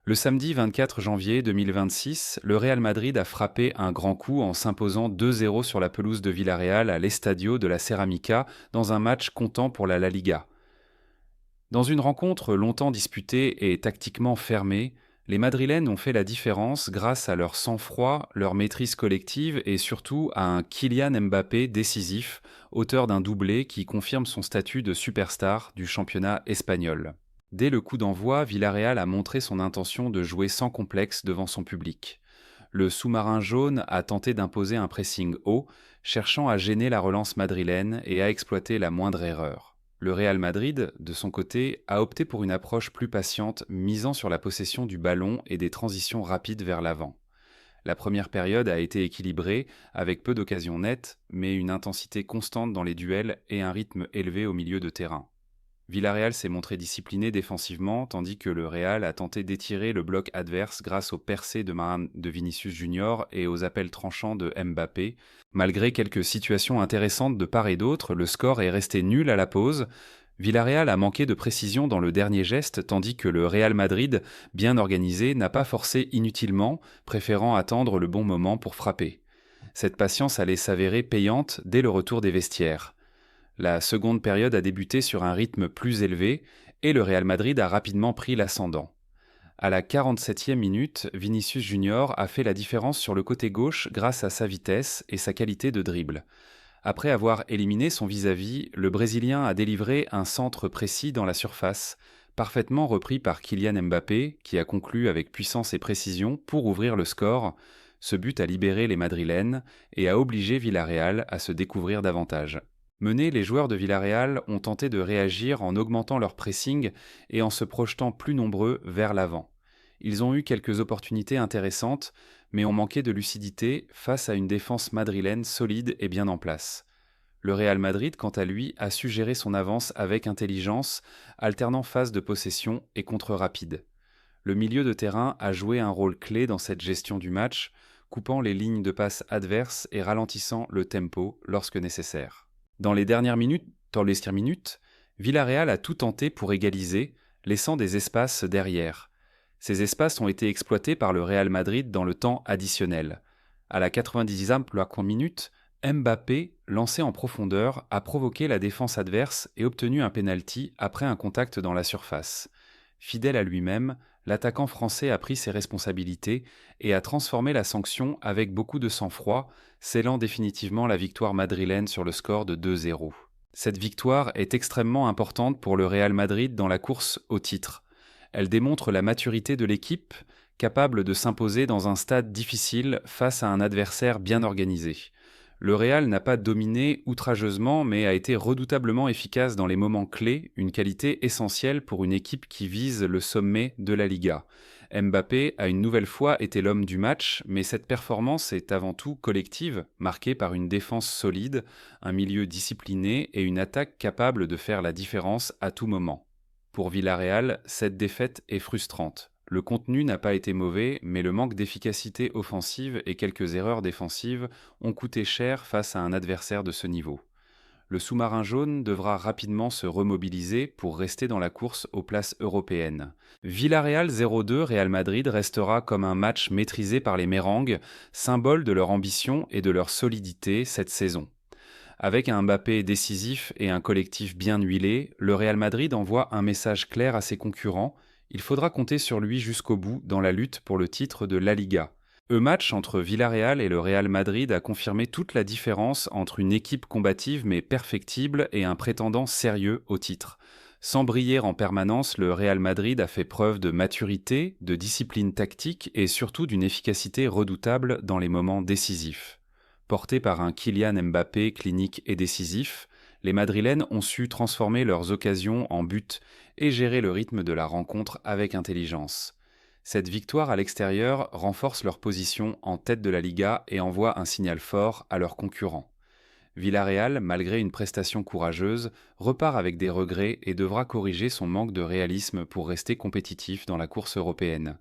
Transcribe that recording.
Le samedi 24 janvier 2026, le Real Madrid a frappé un grand coup en s'imposant 2-0 sur la pelouse de Villarreal à l'Estadio de la Ceramica dans un match comptant pour la Liga. Dans une rencontre longtemps disputée et tactiquement fermée, les Madrilènes ont fait la différence grâce à leur sang-froid, leur maîtrise collective et surtout à un Kylian Mbappé décisif, auteur d'un doublé qui confirme son statut de superstar du championnat espagnol. Dès le coup d'envoi, Villarreal a montré son intention de jouer sans complexe devant son public. Le sous-marin jaune a tenté d'imposer un pressing haut, cherchant à gêner la relance madrilène et à exploiter la moindre erreur. Le Real Madrid, de son côté, a opté pour une approche plus patiente, misant sur la possession du ballon et des transitions rapides vers l'avant. La première période a été équilibrée, avec peu d'occasions nettes, mais une intensité constante dans les duels et un rythme élevé au milieu de terrain. Villarreal s'est montré discipliné défensivement, tandis que le Real a tenté d'étirer le bloc adverse grâce aux percées de Varane de Vinicius Junior et aux appels tranchants de Mbappé. Malgré quelques situations intéressantes de part et d'autre, le score est resté nul à la pause. Villarreal a manqué de précision dans le dernier geste, tandis que le Real Madrid, bien organisé, n'a pas forcé inutilement, préférant attendre le bon moment pour frapper. Cette patience allait s'avérer payante dès le retour des vestiaires. La seconde période a débuté sur un rythme plus élevé et le Real Madrid a rapidement pris l'ascendant. À la 47e minute, Vinicius Junior a fait la différence sur le côté gauche grâce à sa vitesse et sa qualité de dribble. Après avoir éliminé son vis-à-vis, le Brésilien a délivré un centre précis dans la surface, parfaitement repris par Kylian Mbappé, qui a conclu avec puissance et précision pour ouvrir le score. Ce but a libéré les Madrilènes et a obligé Villarreal à se découvrir davantage. Menés, les joueurs de Villarreal ont tenté de réagir en augmentant leur pressing et en se projetant plus nombreux vers l'avant. Ils ont eu quelques opportunités intéressantes, mais ont manqué de lucidité face à une défense madrilène solide et bien en place. Le Real Madrid, quant à lui, a su gérer son avance avec intelligence, alternant phase de possession et contre rapide. Le milieu de terrain a joué un rôle clé dans cette gestion du match, coupant les lignes de passe adverses et ralentissant le tempo lorsque nécessaire. Dans les dernières minutes, Villarreal a tout tenté pour égaliser, laissant des espaces derrière. Ces espaces ont été exploités par le Real Madrid dans le temps additionnel. À la 90e minute, Mbappé, lancé en profondeur, a provoqué la défense adverse et obtenu un pénalty après un contact dans la surface. Fidèle à lui-même, l'attaquant français a pris ses responsabilités et a transformé la sanction avec beaucoup de sang-froid, scellant définitivement la victoire madrilène sur le score de 2-0. Cette victoire est extrêmement importante pour le Real Madrid dans la course au titre. Elle démontre la maturité de l'équipe, capable de s'imposer dans un stade difficile face à un adversaire bien organisé. Le Real n'a pas dominé outrageusement, mais a été redoutablement efficace dans les moments clés, une qualité essentielle pour une équipe qui vise le sommet de la Liga. Mbappé a une nouvelle fois été l'homme du match, mais cette performance est avant tout collective, marquée par une défense solide, un milieu discipliné et une attaque capable de faire la différence à tout moment. Pour Villarreal, cette défaite est frustrante. Le contenu n'a pas été mauvais, mais le manque d'efficacité offensive et quelques erreurs défensives ont coûté cher face à un adversaire de ce niveau. Le sous-marin jaune devra rapidement se remobiliser pour rester dans la course aux places européennes. Villarreal 0-2 Real Madrid restera comme un match maîtrisé par les Mérengues, symbole de leur ambition et de leur solidité cette saison. Avec un Mbappé décisif et un collectif bien huilé, le Real Madrid envoie un message clair à ses concurrents. Il faudra compter sur lui jusqu'au bout dans la lutte pour le titre de la Liga. Le match entre Villarreal et le Real Madrid a confirmé toute la différence entre une équipe combative mais perfectible et un prétendant sérieux au titre. Sans briller en permanence, le Real Madrid a fait preuve de maturité, de discipline tactique et surtout d'une efficacité redoutable dans les moments décisifs. Portés par un Kylian Mbappé clinique et décisif, les Madrilènes ont su transformer leurs occasions en buts et gérer le rythme de la rencontre avec intelligence. Cette victoire à l'extérieur renforce leur position en tête de la Liga et envoie un signal fort à leurs concurrents. Villarreal, malgré une prestation courageuse, repart avec des regrets et devra corriger son manque de réalisme pour rester compétitif dans la course européenne.